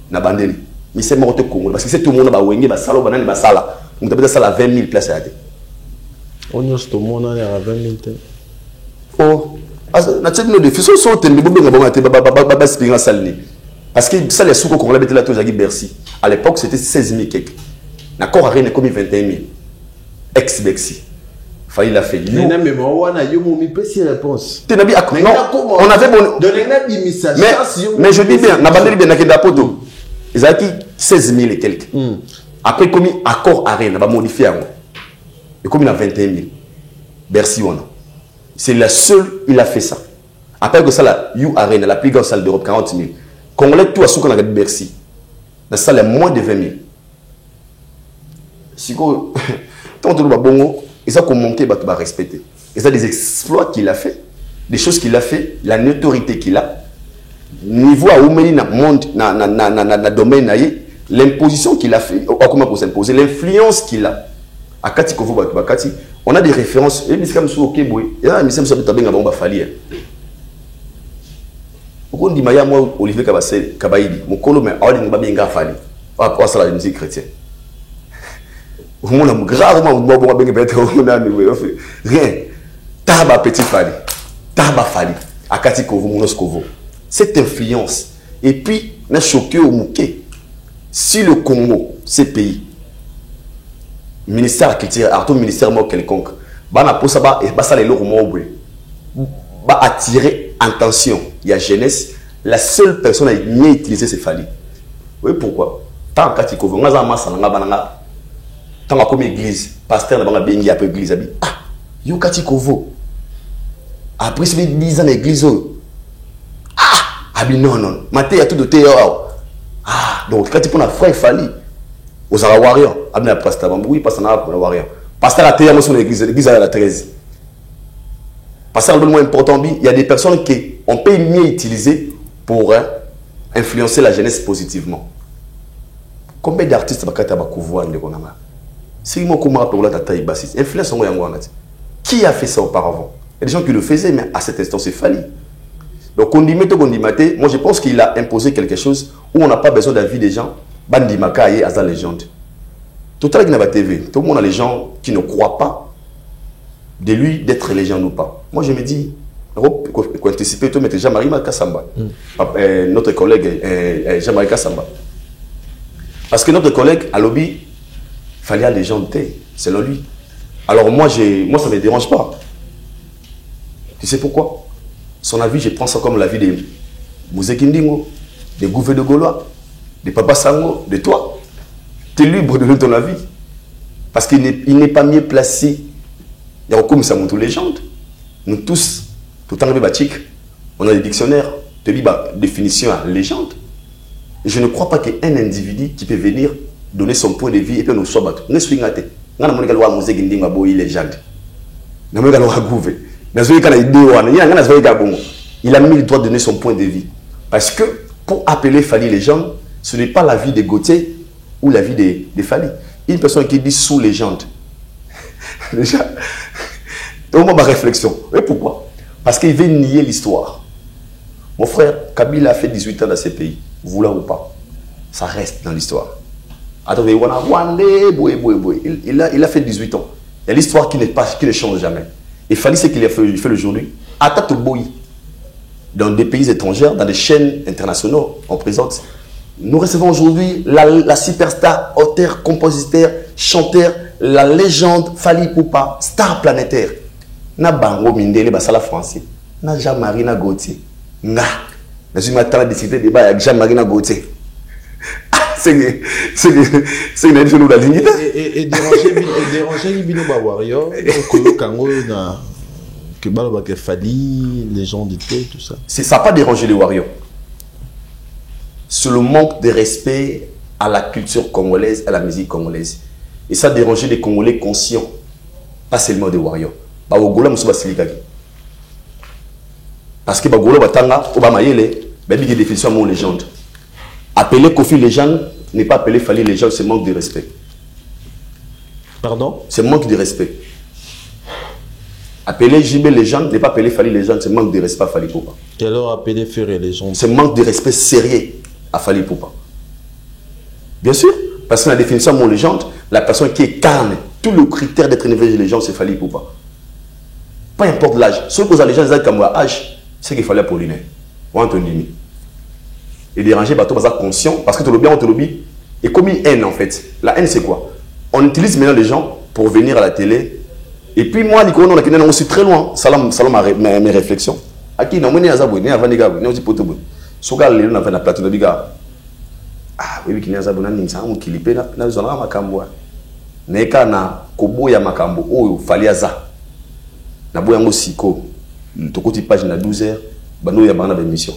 Na bandeli. Le ministère de Congo, parce que c'est tout le monde qui a une salle, il y a une salle. On a une salle à 20 000 places. On y a tout le monde à 20 000 places. Oh, parce que ça, les sous qu'on a là, Bercy. À l'époque, c'était 16 000 quelques. D'accord, rien n'est comme 21 000. Ex-Bexi. Fally l'a fait. Mais on a réponse. On avait bon. Mais je dis bien, ils ont acquis 16 000 et quelques. Après, comme accord arène, on va modifier. Et comme il a 21 000. Bercy, on a. C'est la seule, il a fait ça. Après que ça, la You Arena, la plus grande salle d'Europe, 40 000. Congolais, tout à ce qu'on a Bercy. La salle est moins de 20 000. Si vous tant que bongo, ils ont commenté, ils ont respecté. Ils ont des exploits qu'il a fait, des choses qu'il a fait, la notoriété qu'il a. Niveau à Oumeni dans le monde, dans le domaine, l'imposition qu'il a fait, comment pour s'imposer, l'influence qu'il a. À Kati Kovo Bakati, on a des références. Et puis, comme ok, boy, et là, mais c'est ça que tu as fallu. Pourquoi on dit Maya, moi, Olivier Kabaïdi, mon colo, mais on dit Babinga Fali. Par rapport à ça, la musique chrétienne. On a gravement rien. Taba petit Fali. Taba Fali. À Kati Kovo, Mounos Kovo. Cette influence. Et puis, on a choqué au Mouké. Si le Congo, ces pays, ministère culture, arto ministère mort quelconque, va attirer attention. Il y a jeunesse. La seule personne à mieux utiliser c'est Fali. Oui, pourquoi? Tant qu'à Tikovo, on a un masse tant comme église, pasteur n'a pas bien peu église. Ah, yo Katikovo. Après, c'est 10 ans l'église. Ah, non. Maté, il y a tout de théâtre. Ah, donc quand tu prends un frère Fali, aux Warrior, abna pasteur Bamboui, pasteur pour la Warrior. Pasteur à théâtre sur l'église à la 13. Pasteur le moins important, il y a des personnes qui on peut mieux utiliser pour influencer la jeunesse positivement. Combien d'artistes qui a fait ça auparavant? Il y a des gens qui le faisaient, mais à cet instant, c'est Fali. Donc, on dit moi je pense qu'il a imposé quelque chose où on n'a pas besoin d'avis des gens. Bandimaka et Aza légende. Tout à l'heure, TV, tout le monde a les gens qui ne croient pas de lui d'être légende ou pas. Moi, je me dis, pour anticiper, tu mets Jean-Marie Kassamba, notre collègue Jean-Marie Kassamba. Parce que notre collègue, à lobby, il fallait à légende, selon lui. Alors moi, ça ne me dérange pas. Tu sais pourquoi? Son avis, je prends ça comme l'avis de Mouzé Kindingo, des gouverneurs de Gaulois, de Papa Sango, de toi. Tu es libre de donner ton avis. Parce qu'il n'est pas mieux placé. Il y a comme ça, mon tout légende. Nous tous, tout le temps, on a des dictionnaires, te lis définition à légende. Et je ne crois pas qu'il y ait un individu qui peut venir donner son point de vue et puis nous soit battu. Nous sommes battus. Nous avons dit que nous avons dit que nous avons dit légende. Nous avons dit que nous avons dit il a mis le droit de donner son point de vue. Parce que pour appeler Fali légende, ce n'est pas la vie de Gauthier ou la vie de Fali. Une personne qui dit sous légende. Déjà, au moment de ma réflexion. Et pourquoi? Parce qu'il veut nier l'histoire. Mon frère, Kabila a fait 18 ans dans ces pays. Voulant ou pas, ça reste dans l'histoire. Attendez, il a fait 18 ans. Il y a l'histoire qui ne change jamais. Et Fali, ce qu'il a fait aujourd'hui, Attaque Boy, dans des pays étrangers, dans des chaînes internationales, on présente. Nous recevons aujourd'hui la superstar, auteur, compositeur, chanteur, la légende Fali Poupa, star planétaire. Na bango mindele basala français. Na Jean-Marie na Gauthier. Na. Na suis maintenant décidé débat avec Jean-Marie na Gauthier. C'est une chose de la dignité. Et déranger Bino Warrior, que Kango na que Baloba que Fali, les gens d'été, tout ça. Ça n'a pas dérangé les Warriors. C'est le manque de respect à la culture congolaise, à la musique congolaise. Et ça a dérangé les Congolais conscients, pas seulement des Warriors. Parce que Bagola Batanga, Obama Yele, il y a des définitions à mon légende. Appeler Kofi légende n'est pas appeler Fali légende, c'est manque de respect. Pardon? C'est manque de respect. Appeler JB légende n'est pas appeler Fali légende, c'est manque de respect à Fali Poupa. Et alors appeler Ferré légende? C'est manque de respect sérieux à Fali Poupa. Bien sûr, parce que la définition de mon légende, la personne qui incarne tout le critère d'être une vraie légende, c'est Fali Poupa. Peu importe l'âge. Ce que les gens disent comme l'âge, c'est qu'il fallait Apollinaire. Ou Anthony. Et déranger, bah, tout le monde conscient. Parce que tout le bien, on te le dit. Et comme une haine, en fait. La haine, c'est quoi? On utilise maintenant les gens pour venir à la télé. Et puis moi, Nicolas, on est très loin. Salam mes réflexions. À qui on est à Zaboué, avant les gars, on est poteau. Soga, les gens ont fait la plateau de biga. Ah, oui, qui n'est à Zaboué, on est qui lipé, on a makambo. Neka na kobo ya makambo, oh, fali aza. na boyango siko to côté page na 12h bano ya bana d'émission.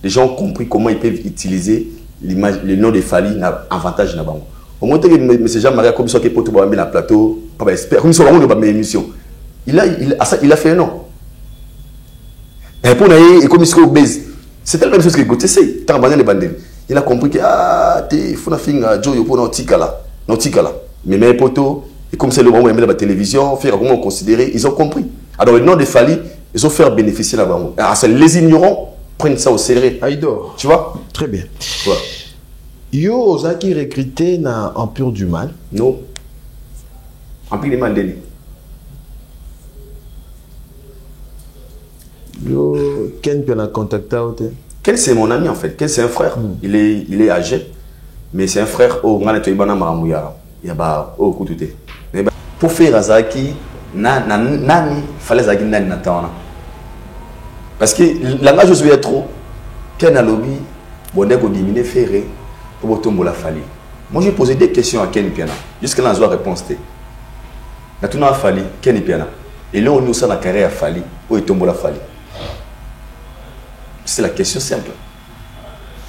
Les gens ont compris comment ils peuvent utiliser l'image, le nom de Fally na avantage na bango. Au moins que M. Jean-Marie comme ça qui peut tout bambi na plateau, pas expert comme ça on va émission. Il a fait un nom. Et pour naïe et comme il obèse. C'est la même chose que Gauthier c'est tant les bandits. Il a compris que il faut na finga Joe pour nautica là. Mais poto et comme c'est le moment où la télévision, faire comment considérer, ils ont compris. Alors le nom de Fally, ils ont fait bénéficier la bango. Les ignorants prennent ça au sérieux. Aïdor. Tu vois? Très bien. Voilà. Yo, Ozaki recruté na Empire du Mal. Non. Empire du Mal Deli. Yo, Ken peut la contacter. Ken c'est mon ami en fait. Ken c'est un frère. Il est âgé, mais c'est un frère. Oh, on a nettoyé bana maramouya. Il y a ba oh koututé. Pour faire Azaki, nani fallait Azaki nani natana. Parce que langage je suis trop. Ken a lobby, bonne go diminuer ferré. Pour tomber la Fally. Moi j'ai posé des questions à Ken Piana. Jusqu'à là, je dois répondre. Na tout na Fally, Ken Piana. Et là on nous ça la carrière à Fally, où est tombé la Fally. C'est la question simple.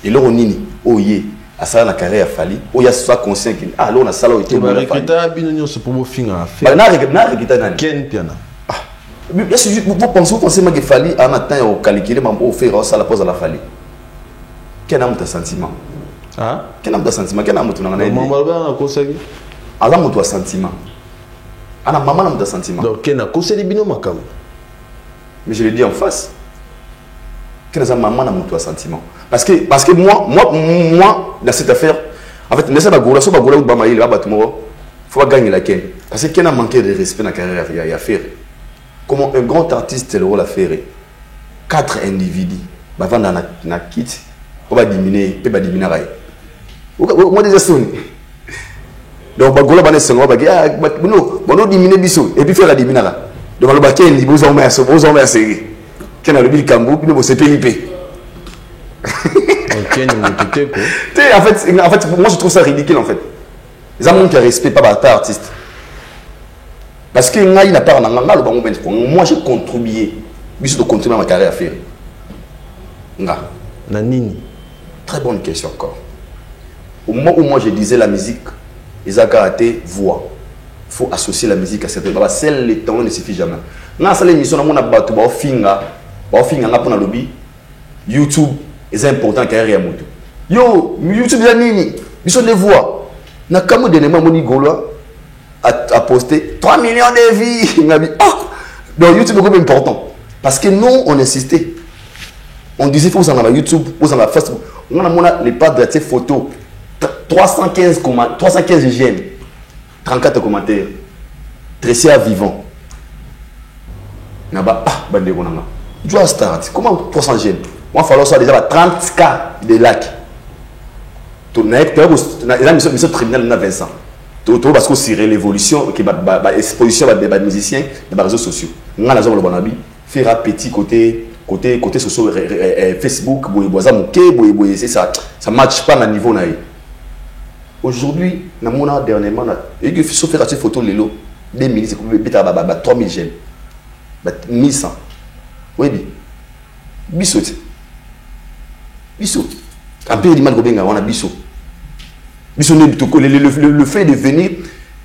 Et là on nini, oh yé, à ça la carrière à Fally, où il y a soit conscient qu'il là on a ça là où est tombé la Fally. Recruter binonio c'est pour finir à faire. Na recruter nani. Ken Piana. Est-ce que vous pensez que Fally a un matin au calculer mais au faire ça la pose à la Fally. Quel a mon sentiment? Ah? Quel a mon sentiment? Quel a mon sentiment? Alors, mon sentiment. Ah, maman a mon sentiment. Donc, quel a conseillé bino makam? Mais je le dis en face. Quel a maman a mon sentiment? Parce que moi, dans cette affaire, en fait, laissez la gola, soit la gola ou bamaï, là, faut gagner la ken. Parce que quel a manqué de respect dans la carrière à faire. Comment un grand artiste le rôle à faire? 4 individus, avant dans la kit, on va diminuer, on va diminuer. Moi déjà sonné. Donc bagola bane sengo bagi bono diminuer biso et puis faire la diminuer. Donc le baké ni bozo mais série. Ken a le bil kambu puis bo CPIP. OK, nous écouter quoi. En fait moi je trouve ça ridicule en fait. Les gens qui respectent pas bata artiste. Parce que ngai na part na nganga le bango ben moi j'ai contribué biso de continuer ma carrière à faire. Nga Nanini. Très bonne question encore. Au moment où moi je disais la musique, ils ont gardé voix. Il faut associer la musique à certaines choses. Celle le temps ne suffit jamais. Dans cette émission, on a battu finga pour na lobby. YouTube est important carrière moto. Yo, YouTube ya nini? Biso de voix. Na kamo de nema moni golo a posté 3 millions de vies. Donc YouTube est important parce que nous on insistait. On disait faut en avoir YouTube, faut en avoir Facebook. On a les pages de ces photos. 315 j'aime, 34 commentaires. Tressé à vivant. Naba bande konanga. Tu vas start. Comment 300 j'aime? Moi falloir ça déjà 30K de likes. Tu n'as pas mission tribunal na Vincent. Tu parce que c'est l'évolution qui va exposition des musiciens des réseaux sociaux. On a la zone le bonabi faire un petit côté social Facebook ça match pas à niveau naï. Aujourd'hui, dernièrement, il faut faire des photos de 2000, c'est 3000 j'aime. 1100. Oui, bisous. Bisous. Un peu de mal on a bisous. Bisous, le fait de venir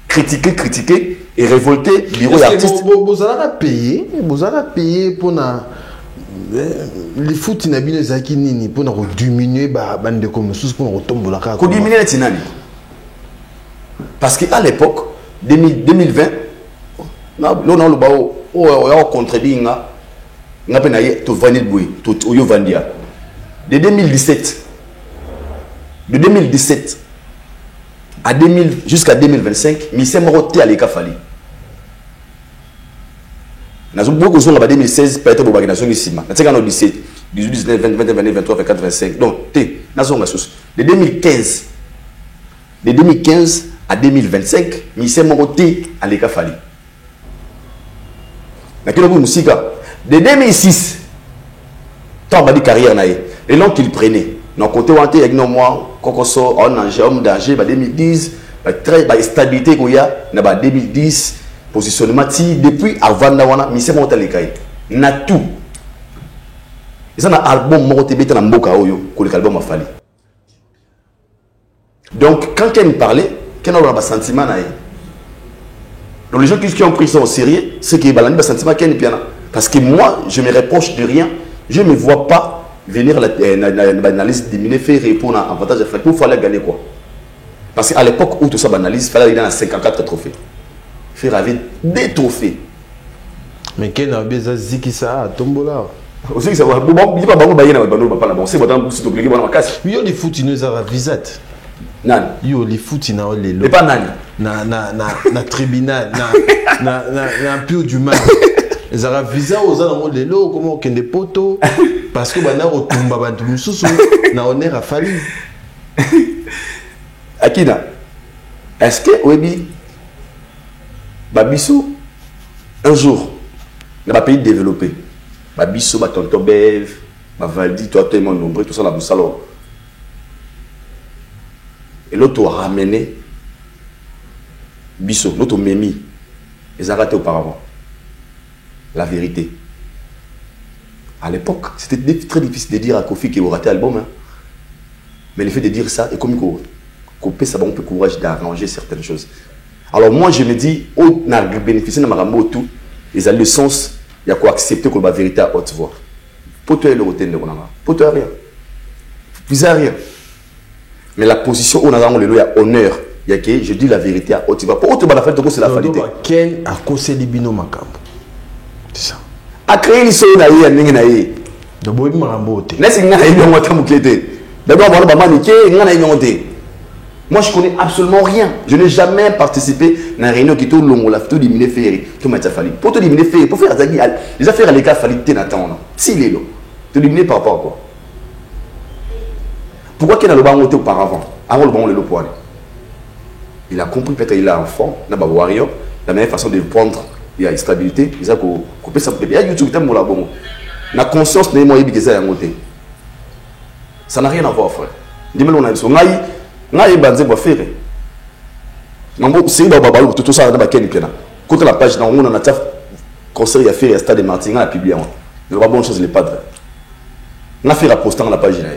critiquer et révolter bureau d'artiste. Vous allez payer pour les foot n'abîment zaki nini pour diminuer bande de commerce pour retomber la carte. Pour diminuer les tinani. Parce qu'à l'époque 2020, non le bao on contredit nga pe na ye to vanil boy to yo vandia. De 2017 à 2000 jusqu'à 2025, Michel Moroté à l'Eka Fally. Nous avons beaucoup de 2016, peut-être pour la ici. Nous avons 17, 18, 19, 20, 21, 22, 23, 24, 25. Donc, nous avons de 2015 à 2025, Michel Moroté à l'Eka Fally. Nous avons de 2006, tant de carrière, les noms qu'il prenait. Nous côté wanté avec nos mois, Kokoso, on danger, 2010, très stabilité qu'il y a, 2010, positionnement depuis avant d'avoir mis c'est mon télécaille na tout ils ont un album moko tebeta na mboka oyo ko le album a fallu donc quand Ken parlait Ken a un sentiment na donc les gens qui ont pris ça au sérieux c'est que balani ba sentiment Ken piana parce que moi je me reproche de rien je ne me vois pas venir l'analyse diminuer faire répondre à avantage de pour faire gagner quoi parce qu'à l'époque où tout ça banalise il fallait aller dans 54 trophées faire avec des trophées. Mais Ken a besoin de ziki ça tombola. Aussi ça va bon il pas bon bailler na bando pas la bon c'est bon c'est obligé bon casse. Yo les foot nous a visat. Nan. Yo les foot na les lo. Et pas nan. Na tribunal na pio du mal. Les a visa aux gens les lo comment Ken des poteaux parce que bana retumba bantu mususu na honneur a fallu. Akina. Est-ce que Webi Babiso, un jour, dans un pays développé, Babiso, Tonton Bev, Valdi, toi, tout le monde nombreux, tout ça, dans le salon. Et l'autre a ramené Bisso, l'autre Mémi, ils ont raté auparavant. La vérité. À l'époque, c'était très difficile de dire à Kofi qu'il a raté l'album. Hein. Mais le fait de dire ça, et comme on peut savoir, on peut courage d'arranger certaines choses. Alors moi je me dis, on a bénéficié de ma tout, ils ont le sens, il y a quoi accepter que la vérité à haute voix. Pour toi, le hôtel de Ronama. Pour toi, rien. Vous avez rien. Mais la position où on a le il y a honneur. Il y a que je dis la vérité à haute voix. Pour toi, la fête, c'est la fatalité. Ken a causé les bino macam. C'est ça. A créé l'histoire d'ailleurs, à n'ingénaïe. De boy marambote. N'est-ce qu'il y a un mois de d'abord, on va maniquer, il y a un mois. Moi, je ne connais absolument rien. Je n'ai jamais participé à une réunion qui tourne long, la photo d'éliminer Ferré. Tout m'a fallu. Pour te éliminer Ferré, pour faire les affaires à l'écart, il fallait que tu attends. S'il est là, te éliminer par rapport à quoi? Pourquoi qu'il a le banc auparavant? Avant le banc, le poil. Il a compris, peut-être qu'il a un fond, il a un warrior, la meilleure façon de le prendre, il y a une stabilité, il a coupé sa bébé. Il y a YouTube, il y a bon. La conscience n'est pas une ça n'a rien à voir, frère. Dis-moi, on a une nga yebanze bo fere mambo c'est ba babalu tout ça na ba ken pena contre la page dans on a taf conseil ya faire stade de Martin nga publié on ne pas bonne chose les padres nga faire poster dans la page là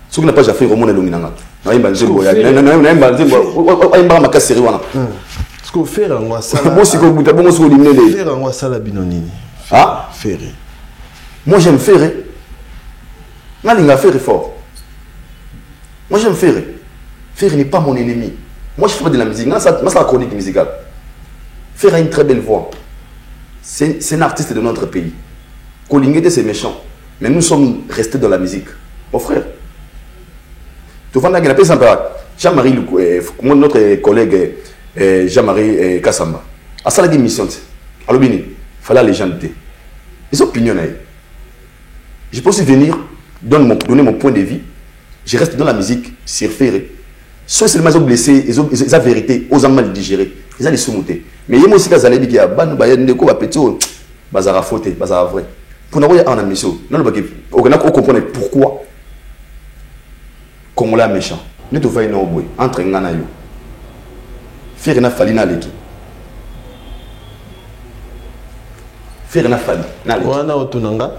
sur la page a fait romona longinanga na yebanze bo ya na yebanze bo ay mba makasiri wana ce qu'on fait en moi ça bon si ko buta bon so limner les faire en moi ça la binonini ah faire moi j'aime faire nga linga faire fort. Moi j'aime Ferré. Ferré n'est pas mon ennemi. Moi je fais pas de la musique. Moi c'est la chronique musicale. Ferré a une très belle voix. C'est un artiste de notre pays. Kolingete c'est méchant. Mais nous sommes restés dans la musique. Mon frère. Tu vois, Jean-Marie, notre collègue Jean-Marie Kassamba. À ça la mission. Alors il fallait les gens noter. Les opinions. Je peux aussi venir donner mon point de vue. Je reste dans la musique, sur Ferré. Soit seulement ils ont blessé, ils ont la vérité, ils ont mal digéré, ils ont les sous-montés. Mais il y a aussi des gens qui ont dit que bazara faute, bazara vrai. Pour nous, il y a un mission. On comprend pourquoi. Comme on l'a méchant. Nous devons faire une entre Ngana yo. Ferré n'a fallu n'aller qui. Ferré n'a fallu n'aller. Wana otunanga.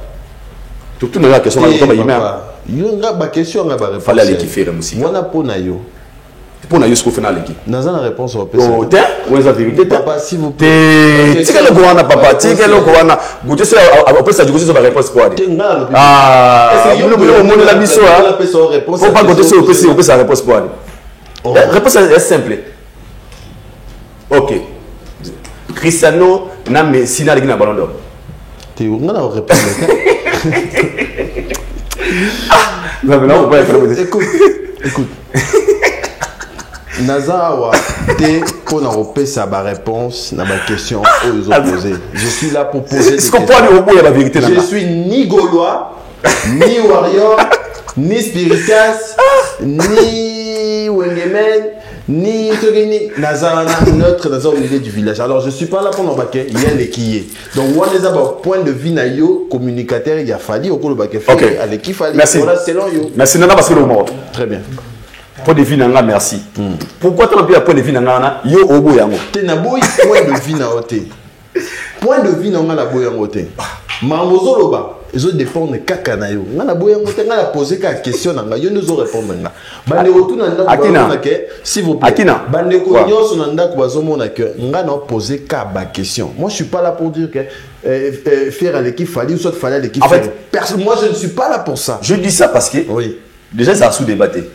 Tout le monde a la question. Yo nga ba question nga ba réponse. Fallait aller qui faire musique. Wana pona yo. Pona yo ce qu'on fait dans l'équipe. Naza la réponse au PC. Oh, tiens, où est la vérité? Papa, s'il vous plaît. Tu le goût papa, tu le goût goûter ça après ça du coup sur la réponse quoi. Ah, nous nous la mission hein. Faut pas goûter sur au PC, on peut sa réponse quoi. La réponse est simple. OK. Cristiano n'a mais Sina le ballon d'or. Tu nga la réponse. Écoute. Nazawa, t'es pour nous repérer sa réponse à ma question aux opposés. Je suis là pour poser des questions. La vérité, je suis ni Gaulois, ni Warrior, ni Spiritas, ni Wengemen, ni Nazawa, notre au milieu du village. Alors je ne suis pas là pour nous baquer, il y a les qui est. Donc on a d'abord point de vue naïo, communicateur, il y a fallu au cours de baquer. Ok. Avec qui fallait. Merci. Voilà, c'est long yo. Merci Nana parce que le monde. Très bien. point de vue nanga merci. Pourquoi tu as pu point de vue nanga yo obo yango. Te na boy point de vue na ote. Point de vue nanga la boy yango te. Mambozo loba. Ils ont dépendre kaka na yo. Nga na boy yango te nga la poser ka question nanga yo nous répondre nga. Bande retour na ndako ke s'il vous plaît. Akina. Bande ko nyonso na ndako bazomona ke nga na poser ka ba question. Moi je suis pas là pour dire que faire à l'équipe fallait ou soit fallait à l'équipe. En fait, moi je ne suis pas là pour ça. Je dis ça parce que oui. Déjà ça a sous-débatté.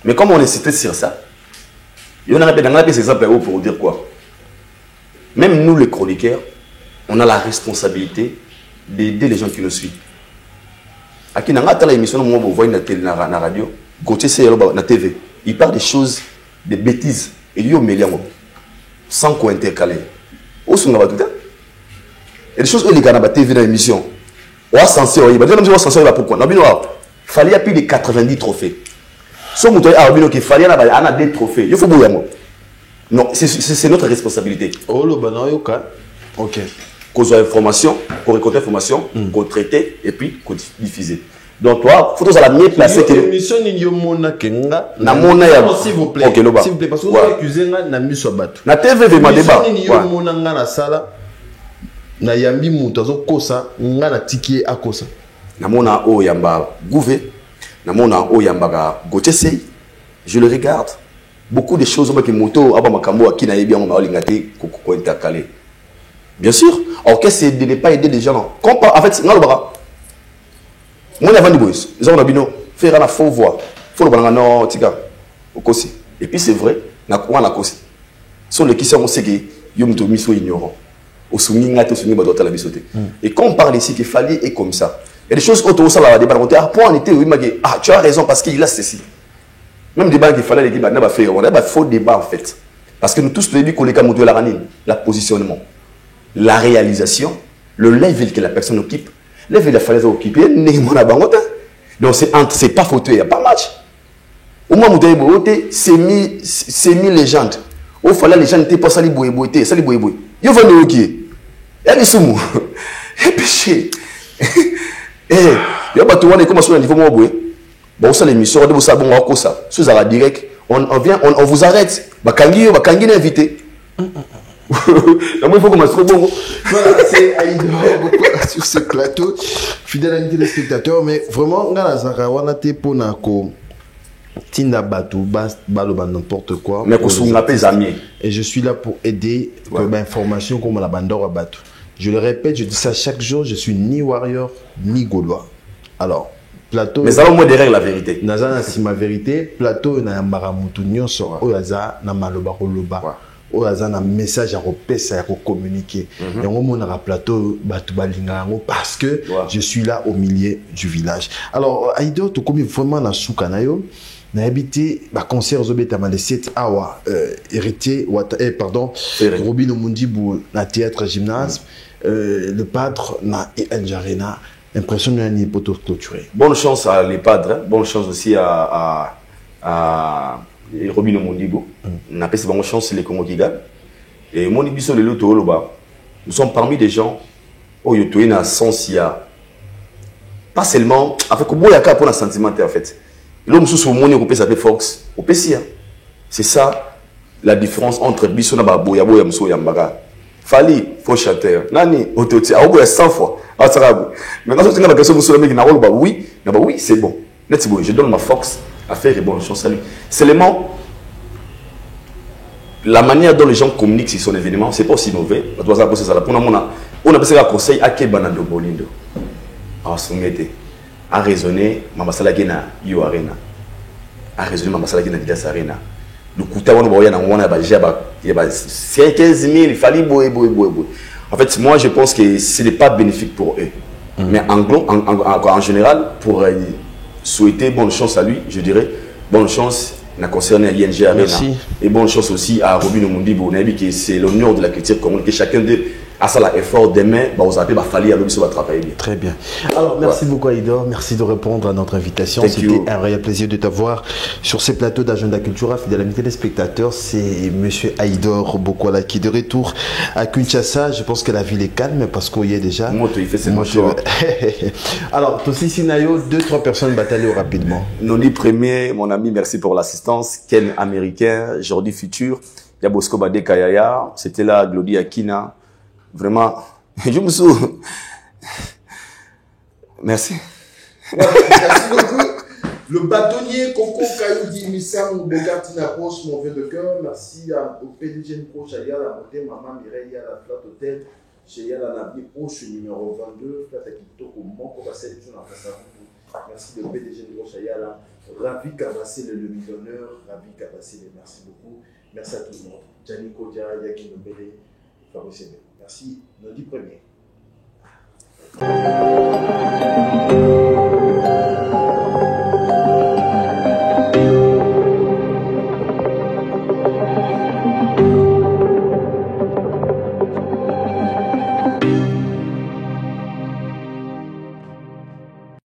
Mais comme on est cité sur ça, il y en a des exemples pour dire quoi. Même nous les chroniqueurs, on a la responsabilité d'aider les gens qui nous suivent. À qui n'a pas l'émission, vous voyez la radio, côté c'est la TV, il parle des choses, des bêtises, et il y a millions sans quoi intercaler. Où sont les tout et des choses où les gars n'ont TV dans l'émission. On a censé, il va dire même si on va pourquoi. Il fallait plus de 90 trophées. Si on a qu'il fallait des trophées, il faut bouillir. Non, c'est notre responsabilité. Oh le banane, ok. Qu'on soit information, qu'on récolte information, qu'on traite et puis qu'on diffuse. Donc toi, il faut que la mieux placée que l'émission ni yo mona kenga na mona ya s'il vous plaît. OK loba. S'il vous plaît parce que vous accusez na miso batu. Na TV ve ma débat. Ni yo mona nga na sala na yambi mutu azokosa nga na tiki akosa. Na mona o yamba gouvé, na mona o yamba ga gotese. Je le regarde. Beaucoup de choses que moto aba makambo akina yebi yango ma lingate ko intercaler. Bien sûr. Alors qu'est-ce que c'est de ne pas aider les gens. En fait, nga lobara. Moi, avant de boys, ils ont un faire la faux voix. Faut le prendre non, tika, au kosi. Et puis c'est vrai, na quoi na kosi. Sont les qui sont aussi que yom to miso ignorant. Au soumis ngate au soumis badota la bisoté. Et quand on parle ici qu'il fallait et comme ça. Il y a des choses autour ça la débat. Ah point en était oui magé. Ah tu as raison parce qu'il a ceci. Même débat qu'il fallait l'équipe n'a pas fait. On a pas faux débat en fait. Parce que nous tous les dit qu'on les camoufle la ranine, la positionnement, la réalisation, le level que la personne occupe. Les villes de la falaise occupées, donc c'est pas fauteuil, il n'y a pas match. Au moins, c'est mis légende. Au fallait les gens n'étaient pas sali boyeboité, sali boyeboy. Yo va nous qui est les soumou. Et péché. Eh, il y a pas tout le monde comme sur le niveau moi boy. Bon ça l'émission, on ça bon on ça. Sous à direct, on vient, on vous arrête. Bakangi invité. Il faut commencer bon. Voilà, c'est Aïdo sur ce plateau, fidèle ami téléspectateur, mais vraiment, on a la Zara, on a été pour Nako, Tinda Batou, Baloba, n'importe quoi. Mais qu'on soit pas amis. Et je suis là pour aider, pour l'information comme la Bandora Batou. Je le répète, je dis ça chaque jour, je suis ni warrior, ni gaulois. Alors, plateau. Mais ça va au moins derrière la vérité. Nazana, si ma vérité, plateau, na Mbaramutu, Nyonsora, Oyaza, na Maloba, Roloba. Il y a un message à communiquer. Il y a un plateau parce que je suis là au milieu du village. Alors, Aïdo, tu connais vraiment la soukanayo. On a habité le concert Zobetama de 7 Awa, héritier, pardon, Robin Omundibou, na théâtre gymnase, le padre, na Enjarena, impression de l'année pour clôturer. Bonne chance à les padres, bonne chance aussi à Robin Omondibo. On a bonne chance les Congo qui gagnent. Et mon émission de l'auto, nous sommes parmi des gens où il y a un sens, il y a pas seulement, avec il y a un sentiment en fait. L'homme sous mon européen s'appelle Fox, au PCA. C'est ça la différence entre Bissona Babo, Yabo, Yamso, Yambaga. Fali, faux chanteur. Nani, Ototi, à Obo, 100 fois. Maintenant, si tu as la question de oui, c'est bon. Je donne ma Fox à faire et bonne chance à lui. Seulement, la manière dont les gens communiquent sur son événement, c'est pas aussi mauvais. On a besoin d'un conseil à Kebana de Bolindo. À soumettre, à raisonner, Mamasala Gena, Yo Arena. À raisonner, Mamasala Gena, Didas Arena. Le coup de il y a 15 000, il fallait boy. En fait, moi, je pense que ce n'est pas bénéfique pour eux. Mais en général, pour souhaiter bonne chance à lui, je dirais bonne chance à concerné à ING Arena. Et bonne chance aussi à Robin Omundibou, que c'est l'honneur de la culture commune, que chacun d'eux à ça l'effort demain, bah vous appelez, bah fallait aller sur votre travail bien. Très bien. Alors merci beaucoup Aïdor, merci de répondre à notre invitation. C'était un réel plaisir de t'avoir sur ces plateaux d'Agenda Cultura. Fidèle ami téléspectateurs, c'est Monsieur Aïdor Bokwala qui est de retour à Kinshasa. Je pense que la ville est calme parce qu'on y est déjà. Moi, il fait ses motos. Alors, Tossi Sinayo, 2-3 personnes bataillées rapidement. Noni Premier, mon ami, merci pour l'assistance. Ken Américain, Jordi Futur, Yabosco Bade Kayaya, c'était là, Glody Akina. Vraiment, je me souviens. Merci. Merci beaucoup. Le bâtonnier Coco Kayoudi Missam Bogatina Poche, mon vœu de cœur. Merci au PDG Proche, à la montée, Maman Mireille, à la Flat Hotel, chez Yala Nabi Proche, numéro 22, Flat Akitoko, mon pour la sélection en face à vous. Merci le PDG Proche, à Yala. Ravi Kabassé, le millionnaire, Ravi Kabassé, merci beaucoup. Merci à tout le monde. Gianni Kodia, Yakin Nobele, Fabrice. Merci. Lundi premier.